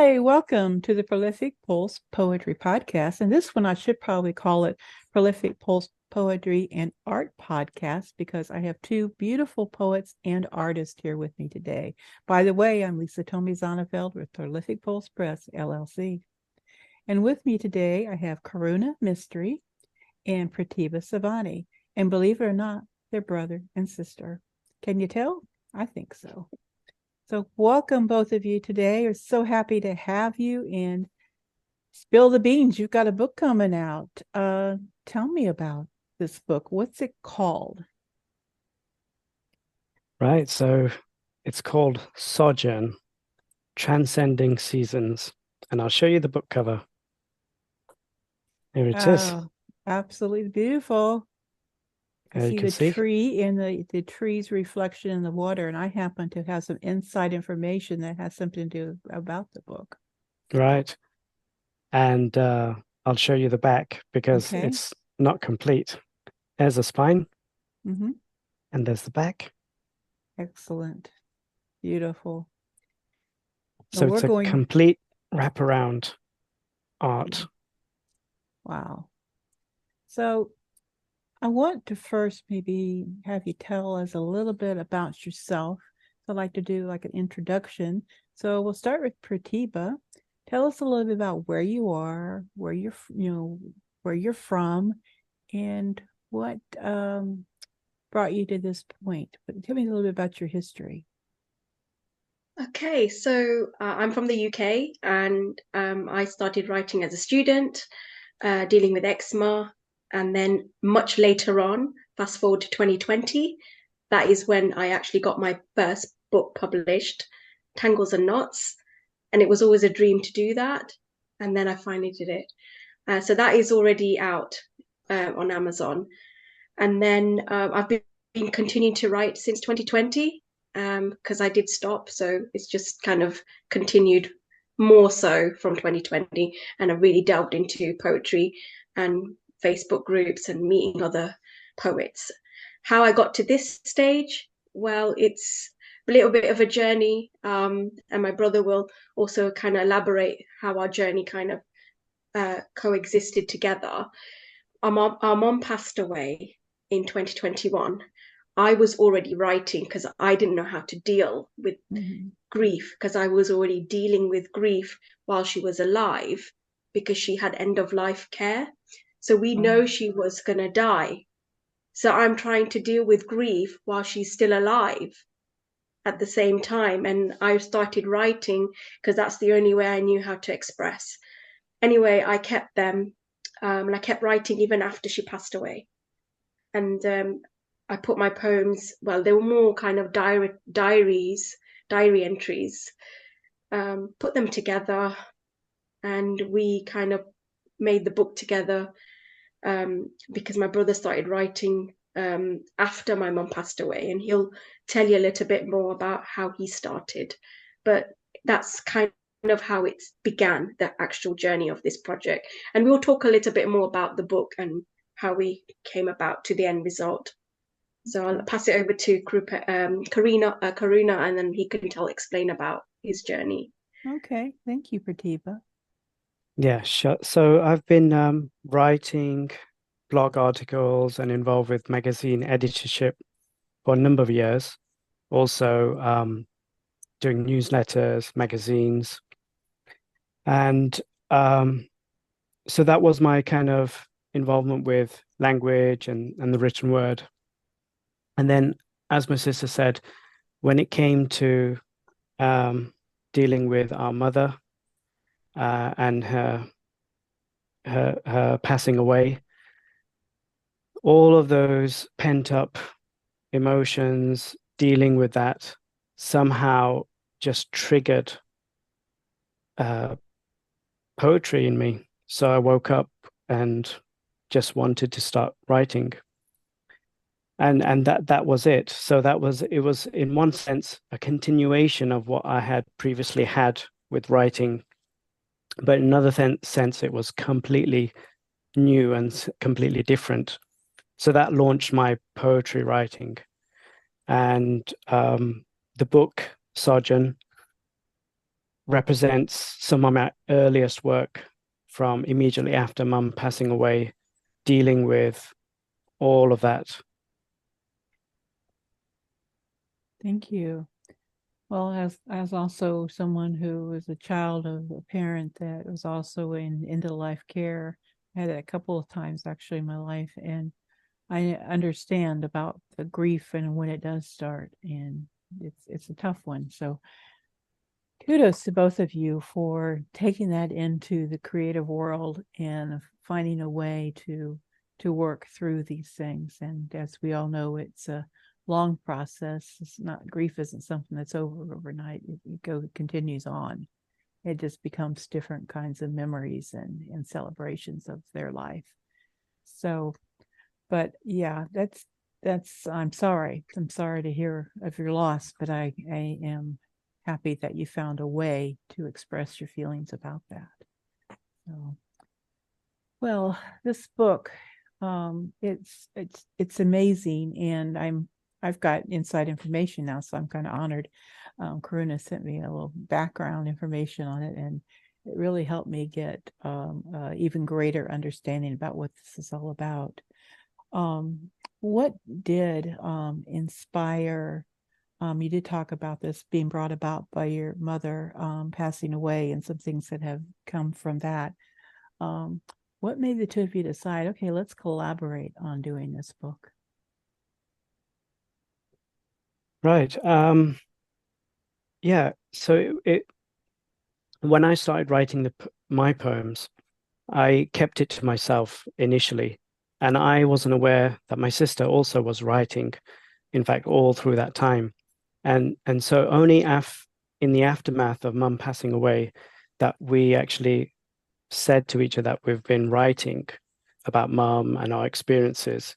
Hi, welcome to the Prolific Pulse Poetry Podcast. And this one, I should probably call it Prolific Pulse Poetry and Art Podcast because I have two beautiful poets and artists here with me today. By the way, I'm Lisa Tomey Zonneveld with Prolific Pulse Press LLC. And with me today, I have Karuna Mistry and Pratibha Savani. And believe it or not, they're brother and sister. Can you tell? I think so. So welcome both of you today. We're so happy to have you and spill the beans. You've got a book coming out. Tell me about this book. What's it called? Right, so it's called Sojourn, Transcending Seasons. And I'll show you the book cover. Here it is. Absolutely beautiful. I see the tree and the tree's reflection in the water, and I happen to have some inside information that has something to do about the book. Right. And I'll show you the back because it's not complete. There's a spine, and there's the back. Excellent. Beautiful. So it's a complete wraparound art. Wow. So I want to first maybe have you tell us a little bit about yourself. So I'd like to do like an introduction. So we'll start with Pratibha. Tell us a little bit about where you are, where you're from, and what brought you to this point. But tell me a little bit about your history. Okay, so I'm from the UK, and I started writing as a student, dealing with eczema. And then much later on, fast forward to 2020, that is when I actually got my first book published, Tangles Knots. And it was always a dream to do that. And then I finally did it. So that is already out on Amazon. And then I've been continuing to write since 2020 because I did stop. So it's just kind of continued more so from 2020. And I really delved into poetry and Facebook groups and meeting other poets. How I got to this stage, well, it's a little bit of a journey, and my brother will also kind of elaborate how our journey kind of coexisted together. Our mom passed away in 2021. I was already writing because I didn't know how to deal with grief, because I was already dealing with grief while she was alive because she had end of life care. So we know she was going to die. So I'm trying to deal with grief while she's still alive at the same time. And I started writing because that's the only way I knew how to express. Anyway, I kept them and I kept writing even after she passed away. And I put my poems, well, they were more kind of diary entries, put them together, and we kind of made the book together. Because my brother started writing after my mum passed away, and he'll tell you a little bit more about how he started. But that's kind of how it began, the actual journey of this project. And we'll talk a little bit more about the book and how we came about to the end result. So I'll pass it over to Karuna, and then he can explain about his journey. Okay, thank you, Pratibha. Yeah, sure. So I've been writing blog articles and involved with magazine editorship for a number of years. Also doing newsletters, magazines. And so that was my kind of involvement with language and the written word. And then, as my sister said, when it came to dealing with our mother, and her passing away, all of those pent up emotions, dealing with that, somehow just triggered poetry in me. So I woke up and just wanted to start writing. And that was it. So it was in one sense a continuation of what I had previously had with writing. But in another sense, it was completely new and completely different. So that launched my poetry writing. And the book, Sojourn, represents some of my earliest work from immediately after Mum passing away, dealing with all of that. Thank you. Well, as also someone who was a child of a parent that was also in end of life care, I had it a couple of times actually in my life, and I understand about the grief and when it does start, and it's a tough one. So kudos to both of you for taking that into the creative world and finding a way to work through these things. And as we all know, it's a long process. It's not, grief isn't something that's over overnight. It continues on. It just becomes different kinds of memories and celebrations of their life. So, but yeah, that's I'm sorry to hear of your loss, but I am happy that you found a way to express your feelings about that. So, well, this book, it's amazing, and I've got inside information now, so I'm kind of honored. Karuna sent me a little background information on it, and it really helped me get even greater understanding about what this is all about. What did inspire? You did talk about this being brought about by your mother passing away, and some things that have come from that. What made the two of you decide, okay, let's collaborate on doing this book? Right. Yeah. So when I started writing my poems, I kept it to myself initially, and I wasn't aware that my sister also was writing, in fact, all through that time. And so only in the aftermath of Mum passing away that we actually said to each other that we've been writing about Mum and our experiences.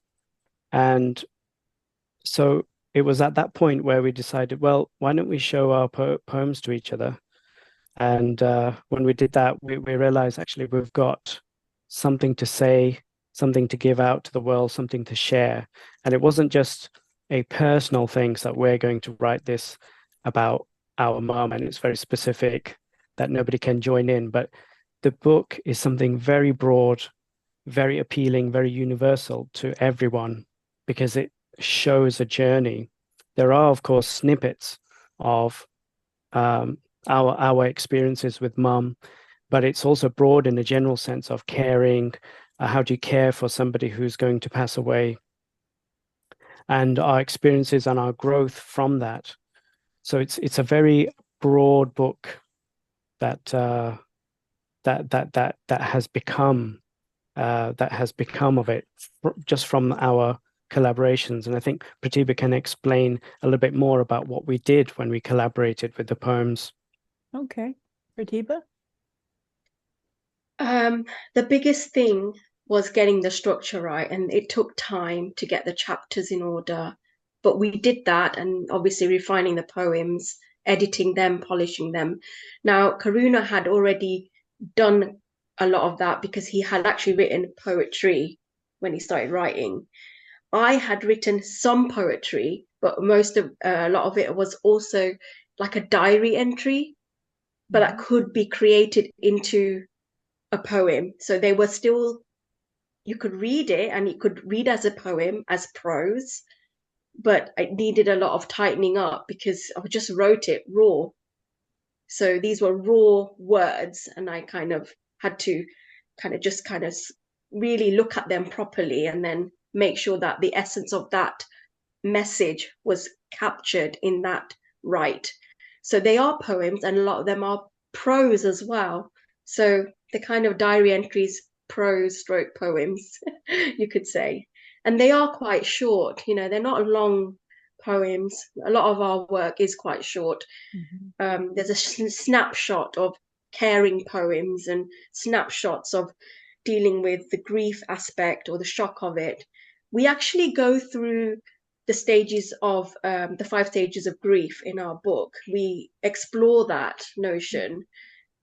And so it was at that point where we decided, well, why don't we show our poems to each other? And when we did that, we realized actually we've got something to say, something to give out to the world, something to share. And it wasn't just a personal thing that we're going to write this about our mom, and it's very specific that nobody can join in. But the book is something very broad, very appealing, very universal to everyone because it shows a journey. There are, of course, snippets of our experiences with Mum, but it's also broad in a general sense of caring. How do you care for somebody who's going to pass away? And our experiences and our growth from that. So it's a very broad book that has become of it just from our collaborations. And I think Pratibha can explain a little bit more about what we did when we collaborated with the poems. Okay, Pratibha? The biggest thing was getting the structure right, and it took time to get the chapters in order. But we did that, and obviously refining the poems, editing them, polishing them. Now, Karuna had already done a lot of that because he had actually written poetry when he started writing. I had written some poetry, but a lot of it was also like a diary entry, but that could be created into a poem. So they were still, you could read it and it could read as a poem, as prose, but it needed a lot of tightening up because I just wrote it raw. So these were raw words, and I kind of had to kind of really look at them properly and then make sure that the essence of that message was captured in that right. So they are poems, and a lot of them are prose as well. So the kind of diary entries, prose stroke poems, you could say. And they are quite short, they're not long poems. A lot of our work is quite short. There's a snapshot of caring poems and snapshots of dealing with the grief aspect or the shock of it. We actually go through the stages of the 5 stages of grief in our book. We explore that notion,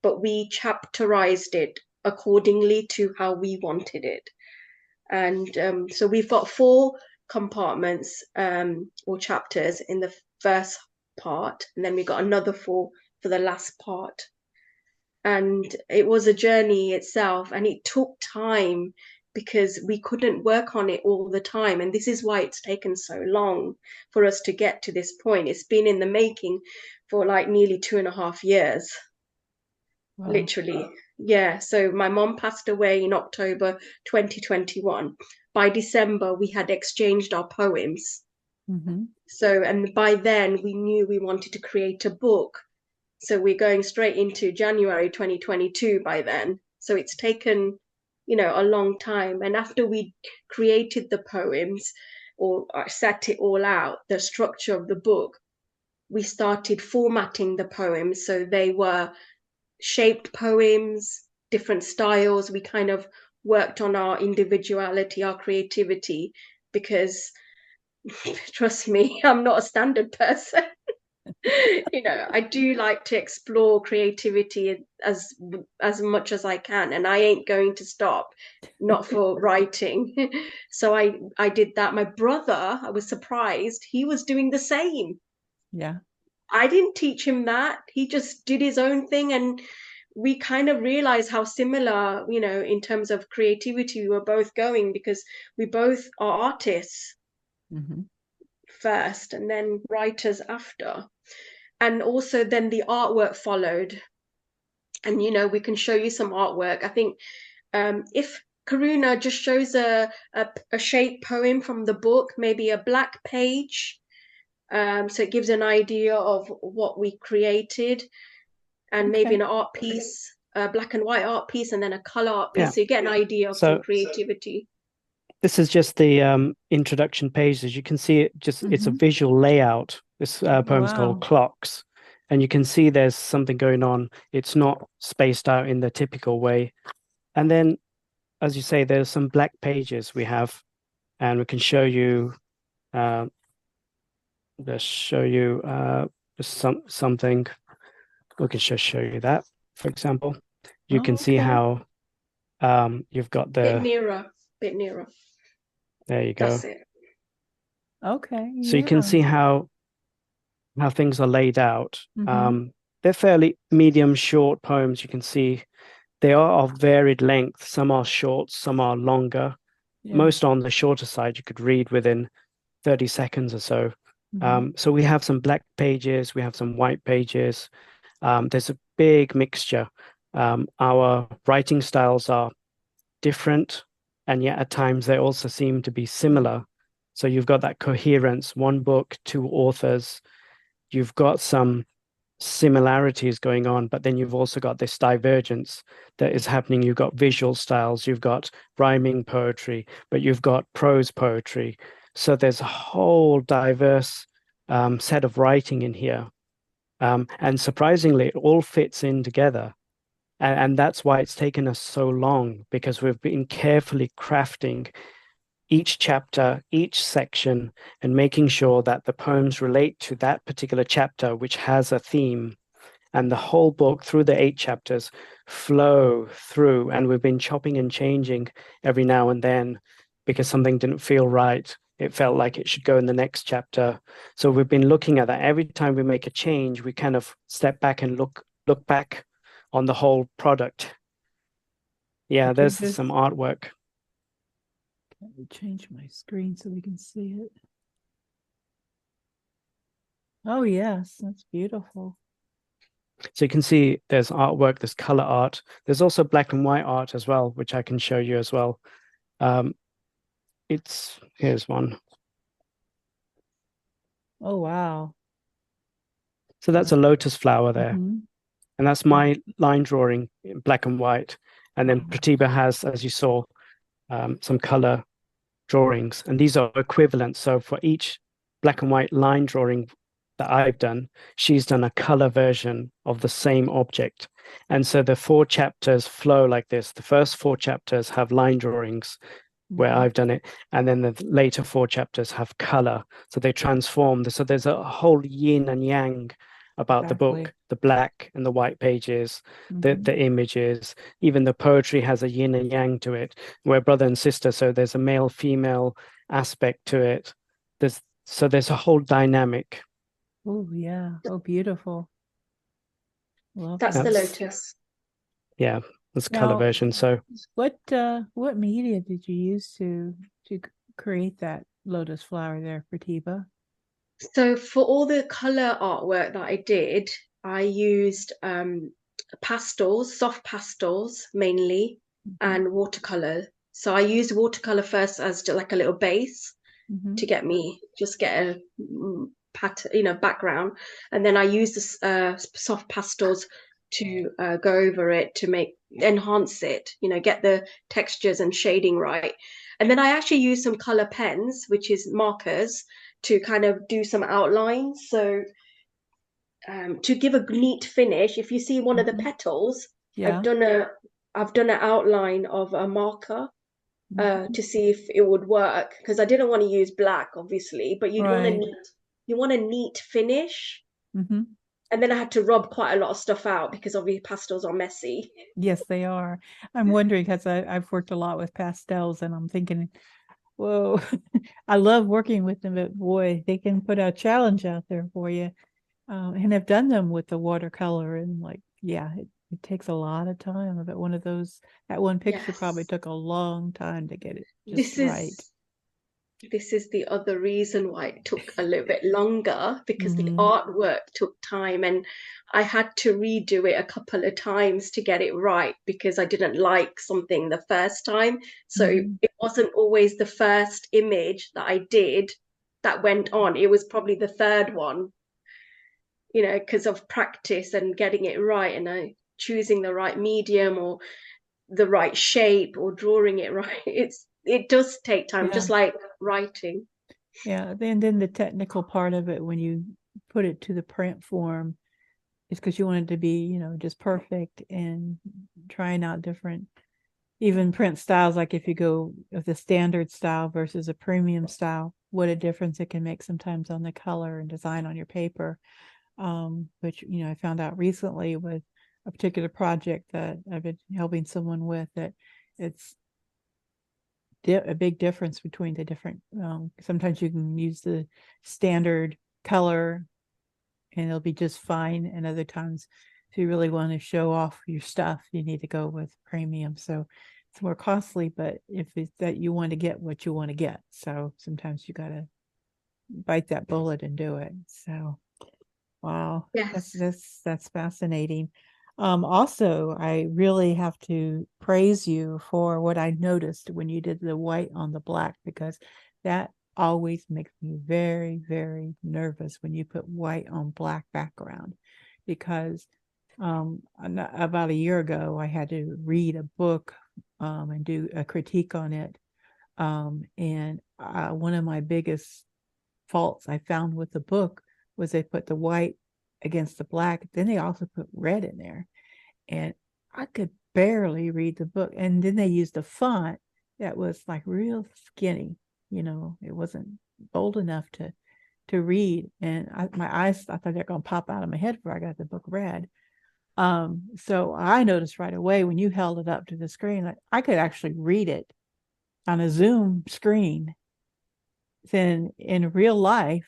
but we chapterized it accordingly to how we wanted it. And so we've got 4 compartments or chapters in the first part, and then we got another 4 for the last part And it was a journey itself, and it took time because we couldn't work on it all the time. And this is why it's taken so long for us to get to this point. It's been in the making for like nearly 2.5 years. Wow. Literally. Yeah. So my mom passed away in October 2021. By December, we had exchanged our poems. Mm-hmm. So, and by then we knew we wanted to create a book. So we're going straight into January 2022 by then. So it's taken, a long time. And after we created the poems or set it all out, the structure of the book, we started formatting the poems. So they were shaped poems, different styles. We kind of worked on our individuality, our creativity, because trust me, I'm not a standard person. I do like to explore creativity as much as I can, and I ain't going to stop, not for writing. So I did that. My brother, I was surprised, he was doing the same. Yeah. I didn't teach him that. He just did his own thing, and we kind of realized how similar, in terms of creativity we were both going, because we both are artists Mm-hmm. first and then writers after. And also then the artwork followed. And, we can show you some artwork. I think if Karuna just shows a shape poem from the book, maybe a black page, so it gives an idea of what we created, and maybe an art piece, a black and white art piece, and then a color art piece. Yeah. So you get an idea of some creativity. This is just the introduction page. As you can see, it's a visual layout. This poem's called Clocks. And you can see there's something going on. It's not spaced out in the typical way. And then, as you say, there's some black pages we have, and we can show you, something. We can just show you that, for example. You can see how you've got the... Bit nearer. There you go. That's it. Okay. So you can see how things are laid out. They're fairly medium, short poems. You can see they are of varied length. Some are short, some are longer. Most on the shorter side, you could read within 30 seconds or so. So we have some black pages, we have some white pages. There's a big mixture. Our writing styles are different, and yet at times they also seem to be similar. So you've got that coherence, one book, two authors. You've got some similarities going on, but then you've also got this divergence that is happening. You've got visual styles, you've got rhyming poetry, but you've got prose poetry. So there's a whole diverse set of writing in here. And surprisingly, it all fits in together. And that's why it's taken us so long, because we've been carefully crafting each chapter, each section, and making sure that the poems relate to that particular chapter, which has a theme. And the whole book, through the 8 chapters, flow through. And we've been chopping and changing every now and then because something didn't feel right. It felt like it should go in the next chapter. So we've been looking at that. Every time we make a change, we kind of step back and look back on the whole product. Yeah, there's some artwork. Let me change my screen so we can see it. Oh, yes, that's beautiful. So you can see there's artwork, there's color art. There's also black and white art as well, which I can show you as well. Here's one. Oh, wow. So that's a lotus flower there. And that's my line drawing in black and white. And then Pratibha has, as you saw, some color drawings. And these are equivalent. So for each black and white line drawing that I've done, she's done a color version of the same object. And so the 4 chapters flow like this. The first 4 chapters have line drawings where I've done it. And then the later 4 chapters have color. So they transform. So there's a whole yin and yang about the book, the black and the white pages, the images, even the poetry has a yin and yang to it. We're brother and sister, so there's a male-female aspect to it. There's a whole dynamic. Oh, yeah. Oh, beautiful. That's the lotus. Yeah, that's color Now, version. So what media did you use to create that lotus flower there, Pratibha? So for all the color artwork that I did, I used pastels, soft pastels mainly, and watercolor. So I used watercolor first as like a little base Mm-hmm. to get a pattern, background, and then I used the soft pastels to go over it to enhance it, get the textures and shading right. And then I actually used some color pens, which is markers, to kind of do some outlines. So to give a neat finish, if you see one of the petals, I've Yeah. done an outline of a marker Mhm. to see if it would work, because I didn't want to use black, obviously, but Right. you want a neat finish. Mm-hmm. And then I had to rub quite a lot of stuff out because obviously pastels are messy. Yes, they are. I'm wondering because I've worked a lot with pastels, and I'm thinking, whoa, I love working with them, but boy, they can put a challenge out there for you. And I've done them with the watercolor, and like, yeah, it takes a lot of time. I bet that one picture probably Yes. took a long time to get it just This right. is this is the other reason why it took a little bit longer, because the Mm-hmm. artwork took time, and I had to redo it a couple of times to get it right because I didn't like something the first time. So Mm-hmm. it wasn't always the first image that I did that went on. It was probably the third one, because of practice and getting it right, and choosing the right medium or the right shape or drawing it right. It does take time, Yeah. just like writing. Yeah. Then the technical part of it, when you put it to the print form, is because you want it to be, just perfect, and trying out different, even print styles. Like if you go with the standard style versus a premium style, what a difference it can make sometimes on the color and design on your paper. Which, I found out recently with a particular project that I've been helping someone with, that it's a big difference between the different, sometimes you can use the standard color and it'll be just fine. And other times, if you really want to show off your stuff, you need to go with premium. So it's more costly, but if it's that you want to get what you want to get, so sometimes you got to bite that bullet and do it. So wow, that's Yes. that's that's fascinating. Also, I really have to praise you for what I noticed when you did the white on the black, because that always makes me very, very nervous when you put white on black background. Because about a year ago, I had to read a book and do a critique on it. And one of my biggest faults I found with the book was they put the white against the black. Then they also put red in there, and I could barely read the book. And then they used a font that was like real skinny. It wasn't bold enough to read, and my eyes, I thought they're gonna pop out of my head before I got the book read. So I noticed right away when you held it up to the screen, like I could actually read it on a Zoom screen. Then in real life,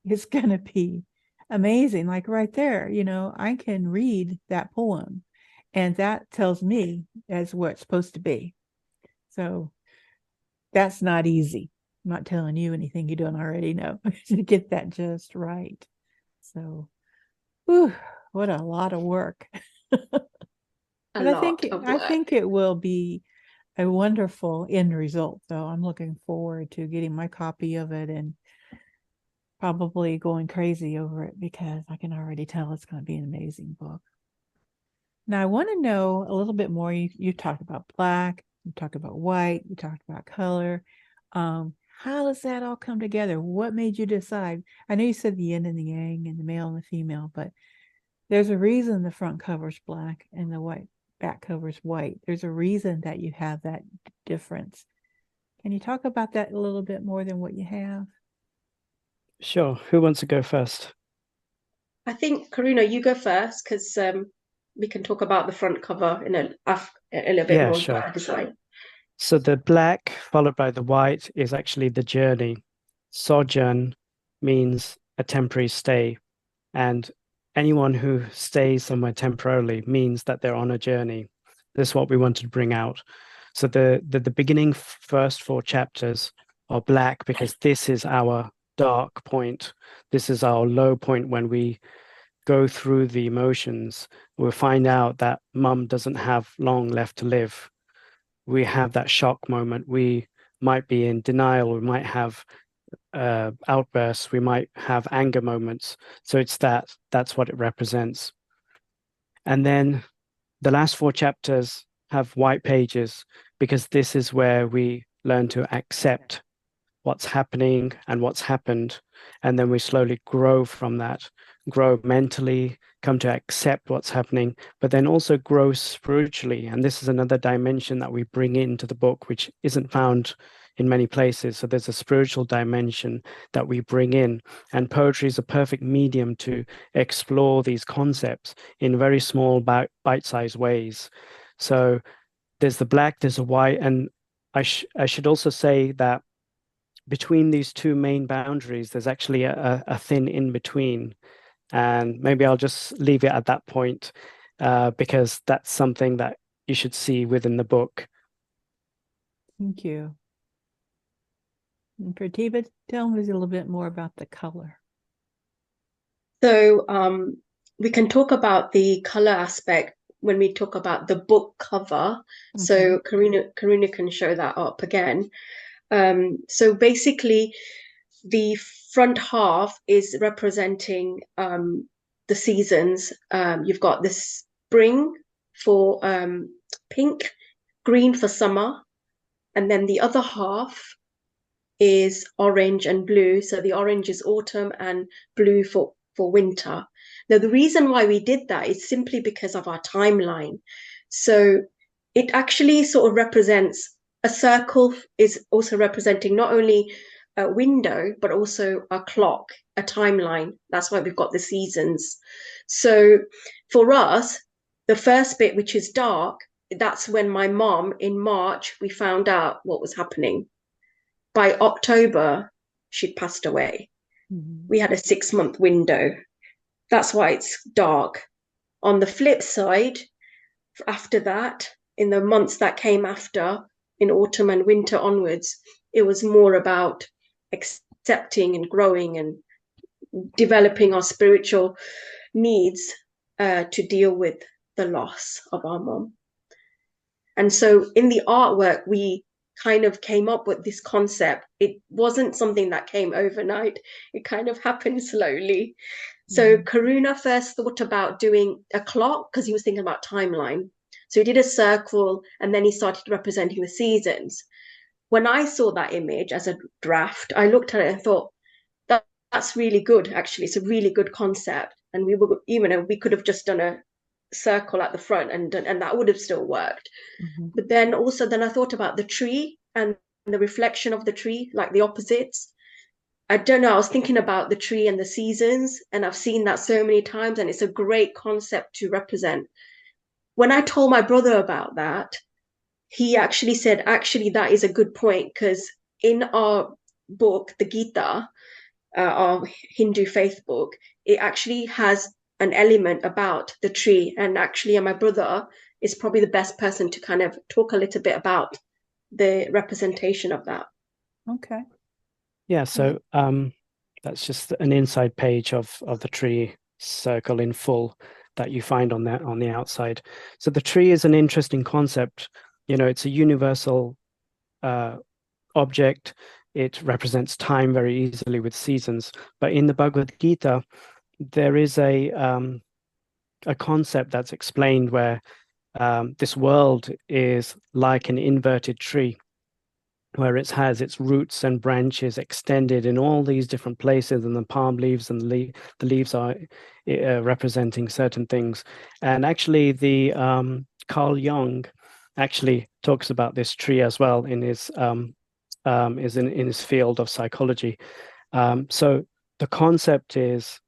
it's going to be amazing. Like right there, I can read that poem, and that tells me that's what it's supposed to be. So that's not easy. I'm not telling you anything you don't already know to get that just right. So, whew, what a lot of work. A But lot of I work. think it will be a wonderful end result. So I'm looking forward to getting my copy of it and probably going crazy over it, because I can already tell it's going to be an amazing book. Now, I want to know a little bit more. You talked about black, you talked about white, you talked about color. How does that all come together? What made you decide? I know you said the yin and the yang and the male and the female, but there's a reason the front cover's black and the back cover's white. There's a reason that you have that difference. Can you talk about that a little bit more than what you have? sure, who wants to go first? I think, Karuna, you go first, because we can talk about the front cover in a little bit Yeah, more sure. design. So the black followed by the white is actually the journey. Sojourn means a temporary stay, and anyone who stays somewhere temporarily means that they're on a journey. This is what we wanted to bring out. So the beginning first 4 chapters are black because this is our dark point. This is our low point when we go through the emotions. We'll find out that mum doesn't have long left to live. We have that shock moment. We might be in denial. We might have outbursts. We might have anger moments. So it's that's what it represents. And then the last 4 chapters have white pages because this is where we learn to accept what's happening and what's happened. And then we slowly grow from that, grow mentally, come to accept what's happening, but then also grow spiritually. And this is another dimension that we bring into the book, which isn't found in many places. So there's a spiritual dimension that we bring in, and poetry is a perfect medium to explore these concepts in very small bite-sized ways. So there's the black, there's a white, and I should also say that between these 2 main boundaries, there's actually a thin in between. And maybe I'll just leave it at that point because that's something that you should see within the book. Thank you. And Pratibha, tell me a little bit more about the color. So we can talk about the color aspect when we talk about the book cover. Okay. So Karuna can show that up again. So basically, the front half is representing the seasons. You've got the spring for pink, green for summer, and then the other half is orange and blue. So the orange is autumn and blue for winter. Now, the reason why we did that is simply because of our timeline. So it actually sort of represents a circle is also representing not only a window, but also a clock, a timeline. That's why we've got the seasons. So for us, the first bit, which is dark, that's when my mom in March, we found out what was happening. By October, she'd passed away. Mm-hmm. We had a 6-month window. That's why it's dark. On the flip side, after that, in the months that came after, in autumn and winter onwards, it was more about accepting and growing and developing our spiritual needs to deal with the loss of our mom. And so in the artwork, we kind of came up with this concept. It wasn't something that came overnight. It kind of happened slowly. So Karuna first thought about doing a clock because he was thinking about timeline. So he did a circle and then he started representing the seasons. When I saw that image as a draft, I looked at it and thought, that's really good, actually. It's a really good concept. And we could have just done a circle at the front and that would have still worked. Mm-hmm. But then I thought about the tree and the reflection of the tree, like the opposites. I don't know, I was thinking about the tree and the seasons, and I've seen that so many times, and it's a great concept to represent. When I told my brother about that, he actually said, that is a good point, because in our book, the Gita, our Hindu faith book, it actually has an element about the tree. And actually, my brother is probably the best person to kind of talk a little bit about the representation of that. Okay. Yeah, so that's just an inside page of the tree circle in full that you find on the outside. So the tree is an interesting concept. You know, it's a universal object. It represents time very easily with seasons. But in the Bhagavad Gita, there is a concept that's explained where this world is like an inverted tree, where it has its roots and branches extended in all these different places, and the palm leaves and the leaves are representing certain things. And actually, the Carl Jung actually talks about this tree as well in his in his field of psychology. So the concept is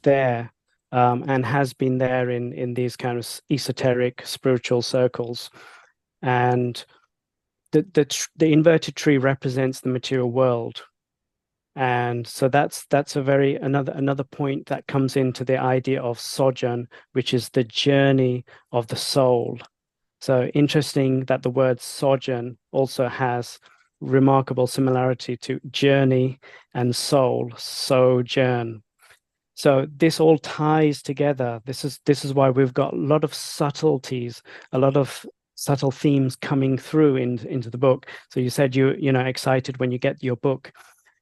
there and has been there in these kind of esoteric spiritual circles, and the inverted tree represents the material world. And so that's a very another point that comes into the idea of sojourn, which is the journey of the soul. So interesting that the word sojourn also has remarkable similarity to journey and soul, sojourn. So this all ties together. This is why we've got a lot of subtleties, a lot of subtle themes coming through into the book. So you said you know excited when you get your book.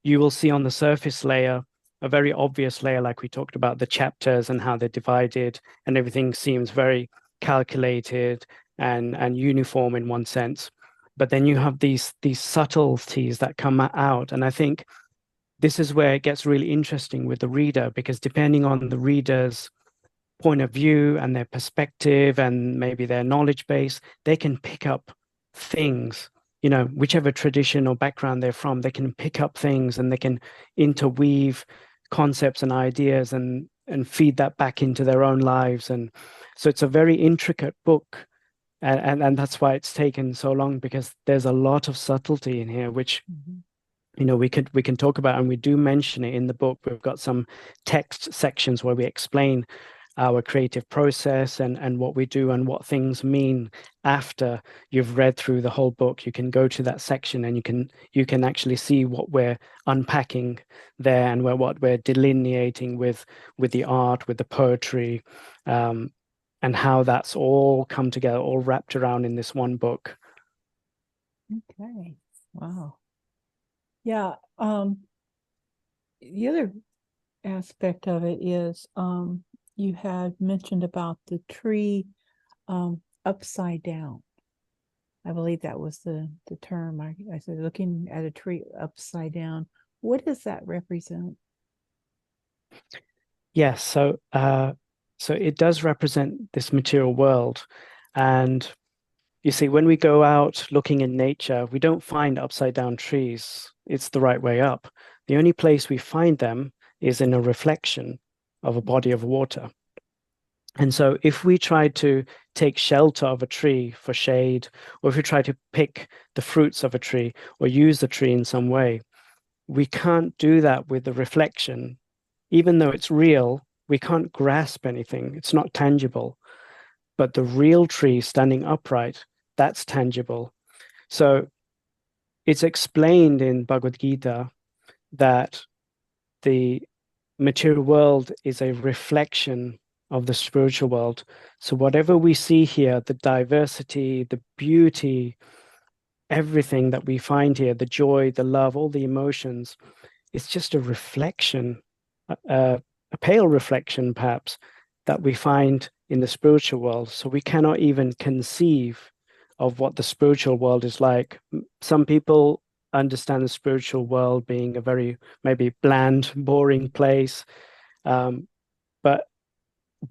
You will see on the surface layer a very obvious layer, like we talked about the chapters and how they're divided, and everything seems very calculated and uniform in one sense. But then you have these subtleties that come out, and I think this is where it gets really interesting with the reader, because depending on the reader's point of view and their perspective and maybe their knowledge base, they can pick up things, you know, whichever tradition or background they're from, they can pick up things and they can interweave concepts and ideas and feed that back into their own lives. And so it's a very intricate book. And that's why it's taken so long, because there's a lot of subtlety in here, which you know we can talk about, and we do mention it in the book. We've got some text sections where we explain our creative process and what we do and what things mean. After you've read through the whole book, you can go to that section and you can actually see what we're unpacking there, and what we're delineating with the art, with the poetry, and how that's all come together, all wrapped around in this one book. Okay. Wow. Yeah. The other aspect of it is you had mentioned about the tree upside down. I believe that was the term. I said looking at a tree upside down. What does that represent? Yes, so it does represent this material world. And you see, when we go out looking in nature, we don't find upside down trees. It's the right way up. The only place we find them is in a reflection of a body of water. And so if we try to take shelter of a tree for shade, or if we try to pick the fruits of a tree or use the tree in some way, we can't do that with the reflection. Even though it's real, we can't grasp anything. It's not tangible. But the real tree standing upright, that's tangible. So it's explained in Bhagavad Gita that the material world is a reflection of the spiritual world. So whatever we see here, the diversity, the beauty, everything that we find here, the joy, the love, all the emotions, it's just a reflection, a pale reflection perhaps, that we find in the spiritual world. So we cannot even conceive of what the spiritual world is like. Some people understand the spiritual world being a very maybe bland, boring place. But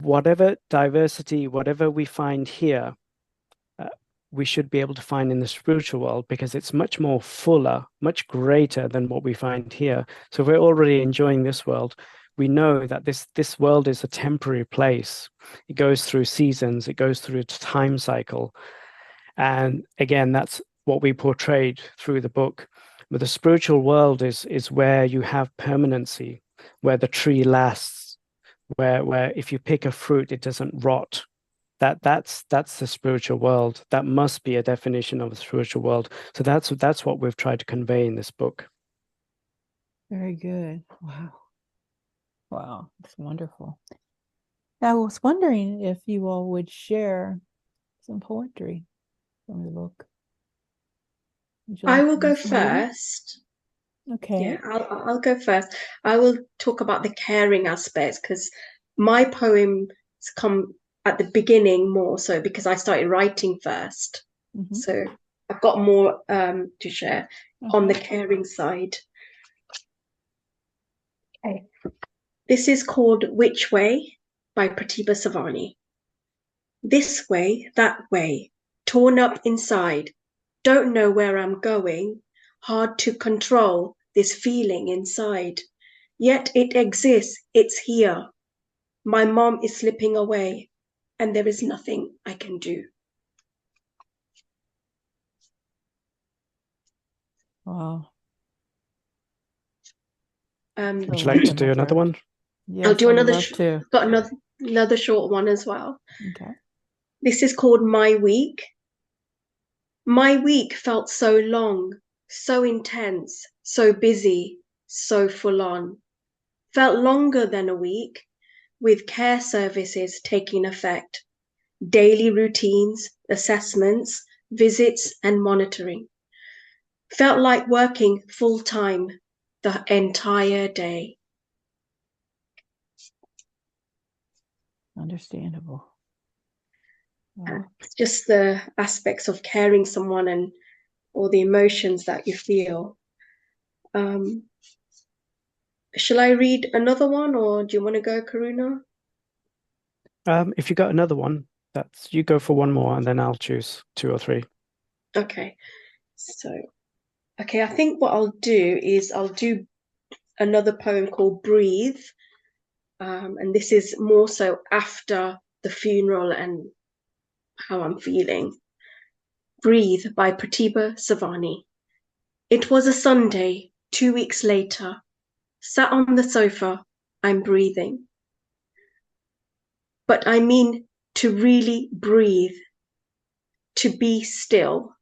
whatever diversity, whatever we find here, we should be able to find in the spiritual world, because it's much more fuller, much greater than what we find here. So if we're already enjoying this world, we know that this world is a temporary place. It goes through seasons, it goes through a time cycle. And again, that's what we portrayed through the book. But the spiritual world is where you have permanency, where the tree lasts, where if you pick a fruit, it doesn't rot. That's the spiritual world. That must be a definition of the spiritual world. So that's what we've tried to convey in this book. Very good. Wow. Wow, it's wonderful. I was wondering if you all would share some poetry from the book. I will go first. Okay. Yeah, I'll go first. I will talk about the caring aspects, because my poems come at the beginning more so because I started writing first. So I've got more to share on the caring side. Okay. This is called Which Way by Pratibha Savani. This way, that way, torn up inside, don't know where I'm going, hard to control this feeling inside. Yet it exists, it's here. My mom is slipping away, and there is nothing I can do. Wow. Would you like to do another one? Yes, I'll do another. Too. Got another short one as well. Okay. This is called My Week My week felt so long, so intense, so busy, so full on. Felt longer than a week, with care services taking effect, daily routines, assessments, visits, and monitoring. Felt like working full time the entire day. Understandable. Wow. It's just the aspects of caring someone and all the emotions that you feel. Shall I read another one, or do you want to go, Karuna? If you got another one, you go for one more, and then I'll choose 2 or 3. Okay. So, I think what I'll do is I'll do another poem called Breathe. And this is more so after the funeral and how I'm feeling. Breathe by Pratibha Savani. It was a Sunday, 2 weeks later. Sat on the sofa, I'm breathing. But I mean to really breathe, to be still,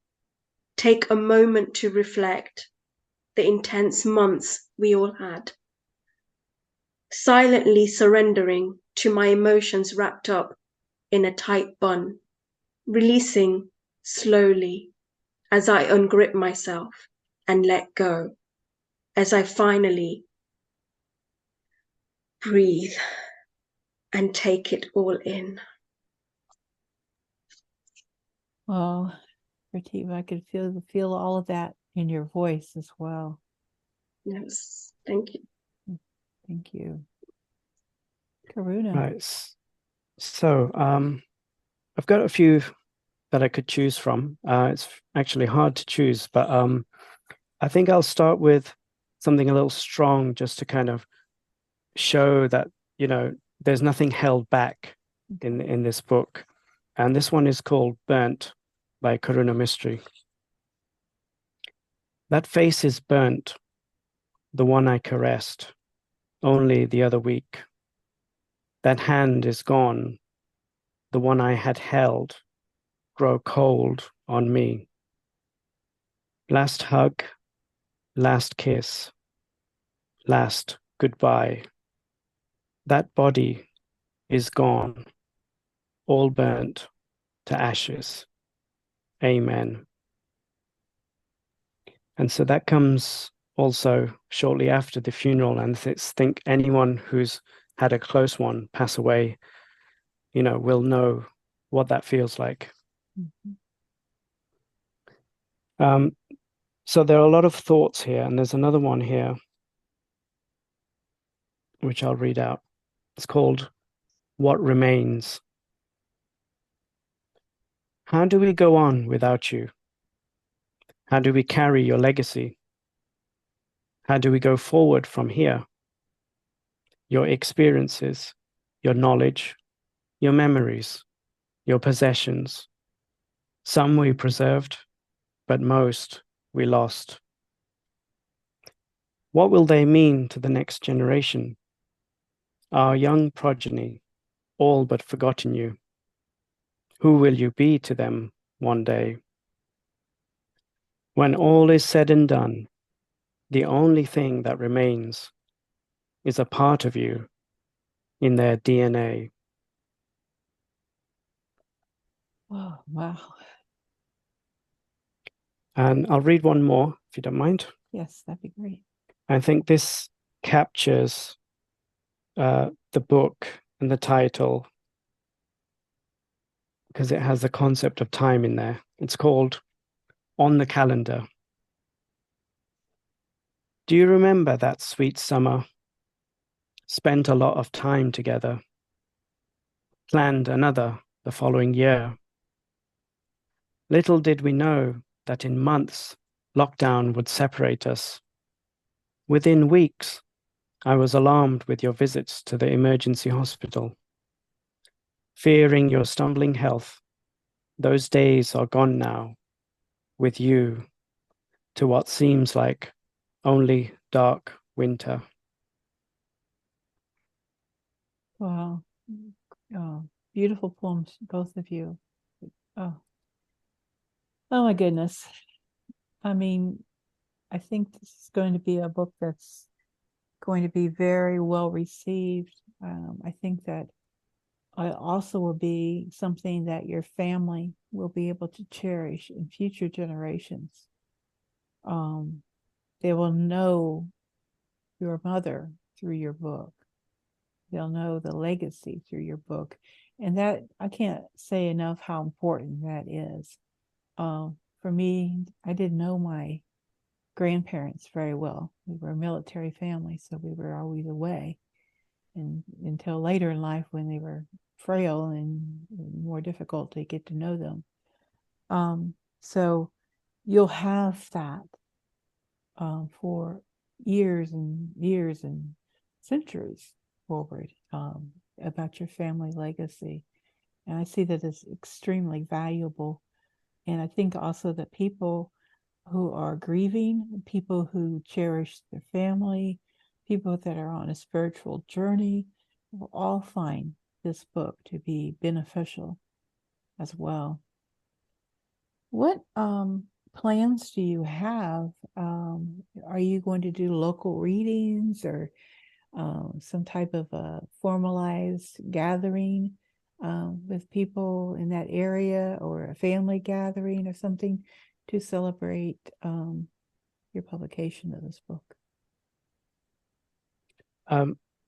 take a moment to reflect the intense months we all had. Silently surrendering to my emotions wrapped up in a tight bun, releasing slowly as I ungrip myself and let go, as I finally breathe and take it all in. Well, Pratibha, I could feel all of that in your voice as well. Yes, thank you. Thank you. Karuna. Right. So I've got a few that I could choose from. It's actually hard to choose, but I think I'll start with something a little strong just to kind of show that, there's nothing held back in this book. And this one is called Burnt by Karuna Mistry. That face is burnt, the one I caressed only the other week. That hand is gone, the one I had held, grow cold on me. Last hug, last kiss, last goodbye. That body is gone, all burnt to ashes. Amen. And so that comes also shortly after the funeral. And I think anyone who's had a close one pass away, will know what that feels like. Mm-hmm. So there are a lot of thoughts here, and there's another one here, which I'll read out. It's called What Remains. How do we go on without you? How do we carry your legacy? How do we go forward from here? Your experiences, your knowledge, your memories, your possessions. Some we preserved, but most we lost. What will they mean to the next generation? Our young progeny, all but forgotten you. Who will you be to them one day? When all is said and done, the only thing that remains is a part of you in their DNA. Oh, wow. And I'll read one more, if you don't mind. Yes, that'd be great. I think this captures the book and the title because it has the concept of time in there. It's called On the Calendar. Do you remember that sweet summer? Spent a lot of time together. Planned another the following year. Little did we know that in months, lockdown would separate us. Within weeks, I was alarmed with your visits to the emergency hospital. Fearing your stumbling health, those days are gone now, with you, to what seems like only dark winter. Wow. Oh, beautiful poems, both of you. Oh, Oh my goodness. I mean, I think this is going to be a book that's going to be very well received. I think that it also will be something that your family will be able to cherish in future generations. They will know your mother through your book. They'll know the legacy through your book. And that, I can't say enough how important that is. For me, I didn't know my grandparents very well. We were a military family, so we were always away. And until later in life when they were frail and more difficult to get to know them. So you'll have that for years and years and centuries forward about your family legacy. And I see that as extremely valuable. And I think also that people who are grieving, people who cherish their family, people that are on a spiritual journey will all find this book to be beneficial as well. What plans do you have? Are you going to do local readings or some type of a formalized gathering with people in that area, or a family gathering or something to celebrate your publication of this book?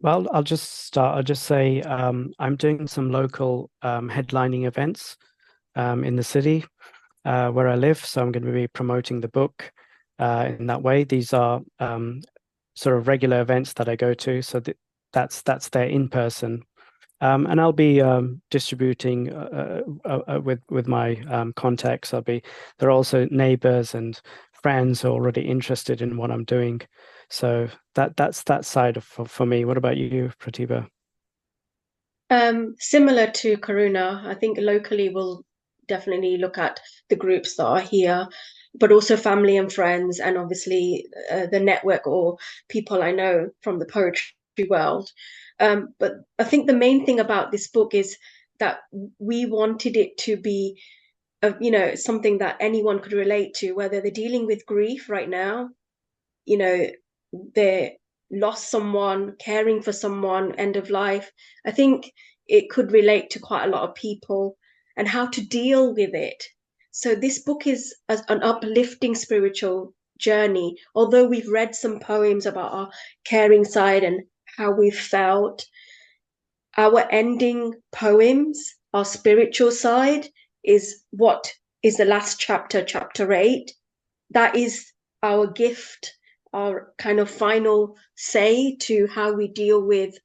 Well, I'll just start. I'll just say I'm doing some local headlining events in the city where I live. So I'm going to be promoting the book in that way. These are sort of regular events that I go to. So that's there in person. And I'll be distributing with my contacts. There are also neighbors and friends who are already interested in what I'm doing. So that's that side of for me. What about you, Pratibha? Similar to Karuna, I think locally we'll definitely look at the groups that are here, but also family and friends, and obviously the network or people I know from the poetry world. But I think the main thing about this book is that we wanted it to be, something that anyone could relate to, whether they're dealing with grief right now, they lost someone, caring for someone, end of life. I think it could relate to quite a lot of people and how to deal with it. So this book is an uplifting spiritual journey. Although we've read some poems about our caring side and how we felt, our ending poems, our spiritual side, is what is the last chapter, chapter 8. That is our gift, our kind of final say to how we deal with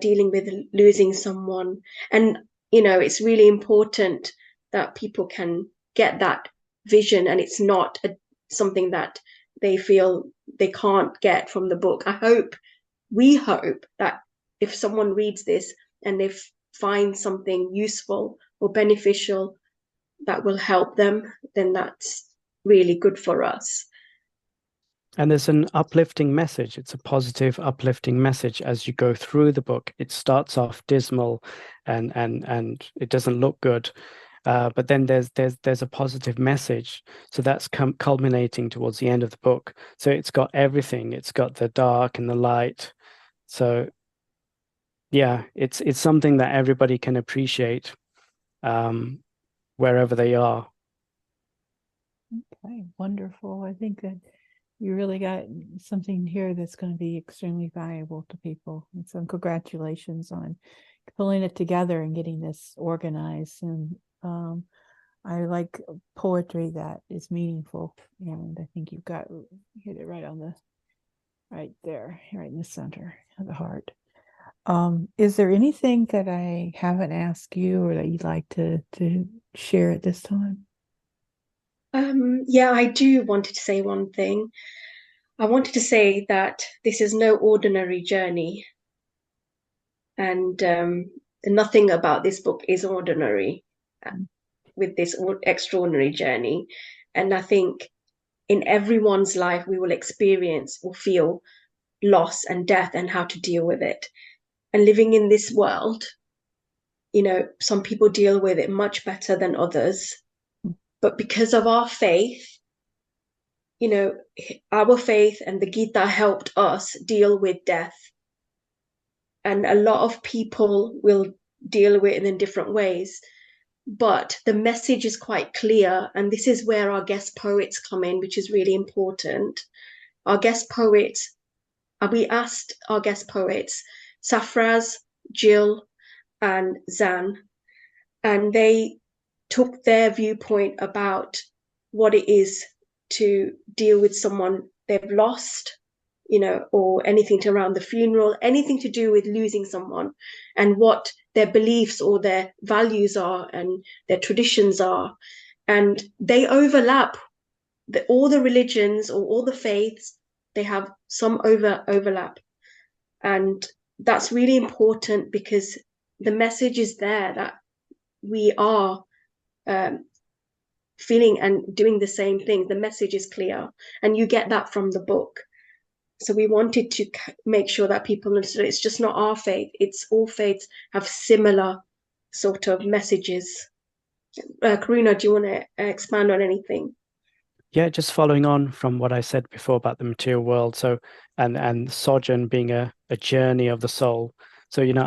dealing with losing someone. And it's really important that people can get that vision, and it's not something that they feel they can't get from the book. We hope that if someone reads this and they find something useful or beneficial that will help them, then that's really good for us. And there's an uplifting message. It's a positive, uplifting message as you go through the book. It starts off dismal and it doesn't look good. But then there's a positive message. So that's culminating towards the end of the book. So it's got everything. It's got the dark and the light. So yeah, it's something that everybody can appreciate wherever they are. Okay, wonderful. I think that you really got something here that's going to be extremely valuable to people. And so congratulations on pulling it together and getting this organized. And I like poetry that is meaningful. And I think you've hit it right there, right in the center of the heart. Is there anything that I haven't asked you or that you'd like to share at this time? Yeah, I do wanted to say one thing. I wanted to say that this is no ordinary journey, and nothing about this book is ordinary with this extraordinary journey. And I think in everyone's life, we will experience or feel loss and death and how to deal with it. And living in this world, some people deal with it much better than others. But because of our faith, you know, our faith and the Gita helped us deal with death. And a lot of people will deal with it in different ways. But the message is quite clear. And this is where our guest poets come in, which is really important. Our guest poets, we asked our guest poets, Safraz, Jill, and Zan, and they took their viewpoint about what it is to deal with someone they've lost, you know, or anything to around the funeral, anything to do with losing someone, and what their beliefs or their values are and their traditions are. And they overlap. All the religions or all the faiths, they have some overlap. And that's really important because the message is there that we are feeling and doing the same thing. The message is clear, and you get that from the book. So we wanted to make sure that people understood it's just not our faith, it's all faiths have similar sort of messages. Karuna, do you want to expand on anything? Yeah, just following on from what I said before about the material world. So, and Sojourn being a journey of the soul. So, you know,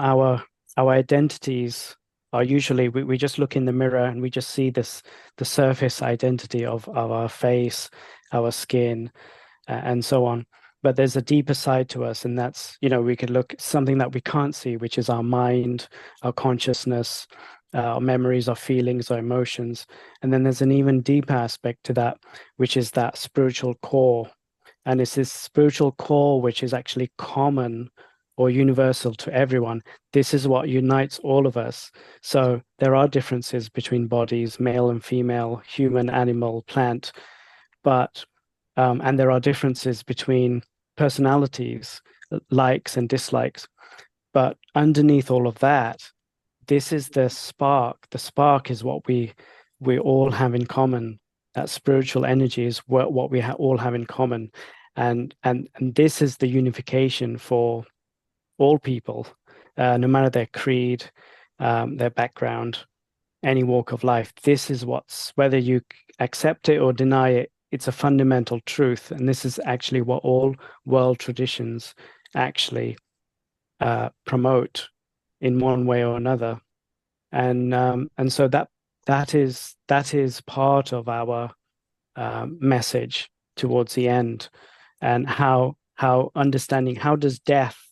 our identities are usually, we just look in the mirror and we just see the surface identity of our face, our skin, and so on. But there's a deeper side to us, and that's, you know, we could look at something that we can't see, which is our mind, our consciousness, our memories, our feelings, our emotions. And then there's an even deeper aspect to that, which is that spiritual core. And it's this spiritual core which is actually common or universal to everyone. This is what unites all of us. So there are differences between bodies, male and female, human, animal, plant, but and there are differences between personalities, likes and dislikes. But underneath all of that, this is the spark. The spark is what we all have in common. That spiritual energy is what we all have in common, and this is the unification for all people, no matter their creed, their background, any walk of life. This is what's, whether you accept it or deny it, it's a fundamental truth, and this is actually what all world traditions actually promote in one way or another. And so that is part of our message towards the end, and how understanding how does death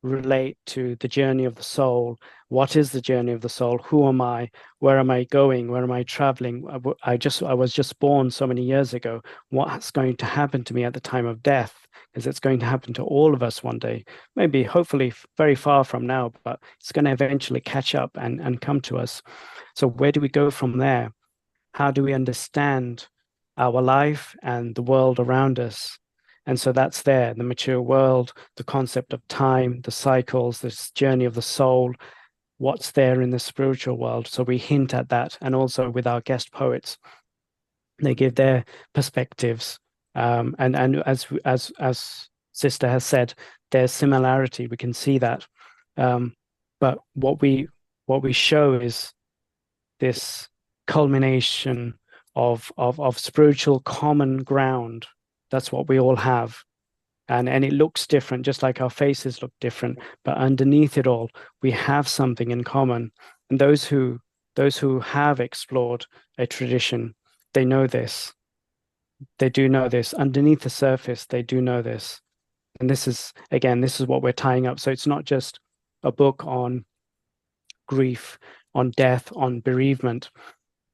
relate to the journey of the soul. What is the journey of the soul? Who am I? Where am I going? Where am I traveling? I was just born so many years ago. What's going to happen to me at the time of death? Because it's going to happen to all of us one day, maybe hopefully very far from now, but it's going to eventually catch up and come to us. So where do we go from there? How do we understand our life and the world around us? And so that's there, the material world, the concept of time, the cycles, this journey of the soul, what's there in the spiritual world. So we hint at that. And also with our guest poets, they give their perspectives. And as Sister has said, there's similarity. We can see that. But what we show is this culmination of spiritual common ground. That's what we all have. And it looks different, just like our faces look different. But underneath it all, we have something in common. And those who have explored a tradition, they know this. They do know this. Underneath the surface, they do know this. And this is what we're tying up. So it's not just a book on grief, on death, on bereavement.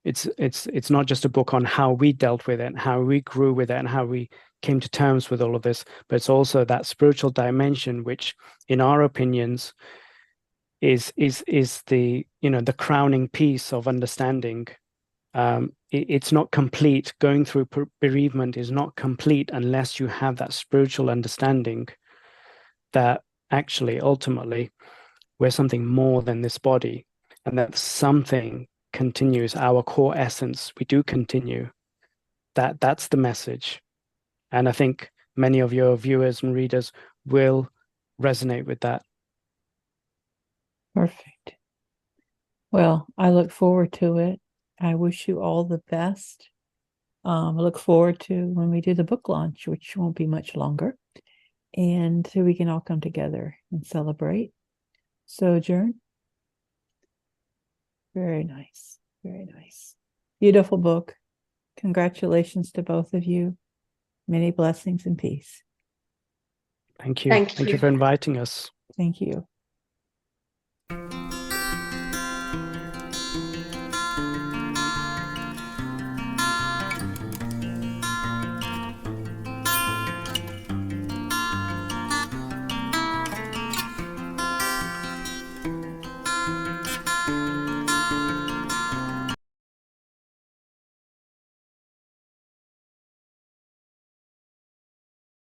It's not just a book on how we dealt with it and how we grew with it and how we came to terms with all of this, but it's also that spiritual dimension, which in our opinions is the, you know, the crowning piece of understanding. It's not complete. Going through bereavement is not complete unless you have that spiritual understanding that actually ultimately we're something more than this body, and that something continues, our core essence, we do continue. That's the message. And I think many of your viewers and readers will resonate with that. Perfect. Well, I look forward to it. I wish you all the best. I look forward to when we do the book launch, which won't be much longer, and so we can all come together and celebrate. Sojourn. Very nice. Very nice. Beautiful book. Congratulations to both of you. Many blessings and peace. Thank you. Thank Thank you you. for inviting us. Thank you.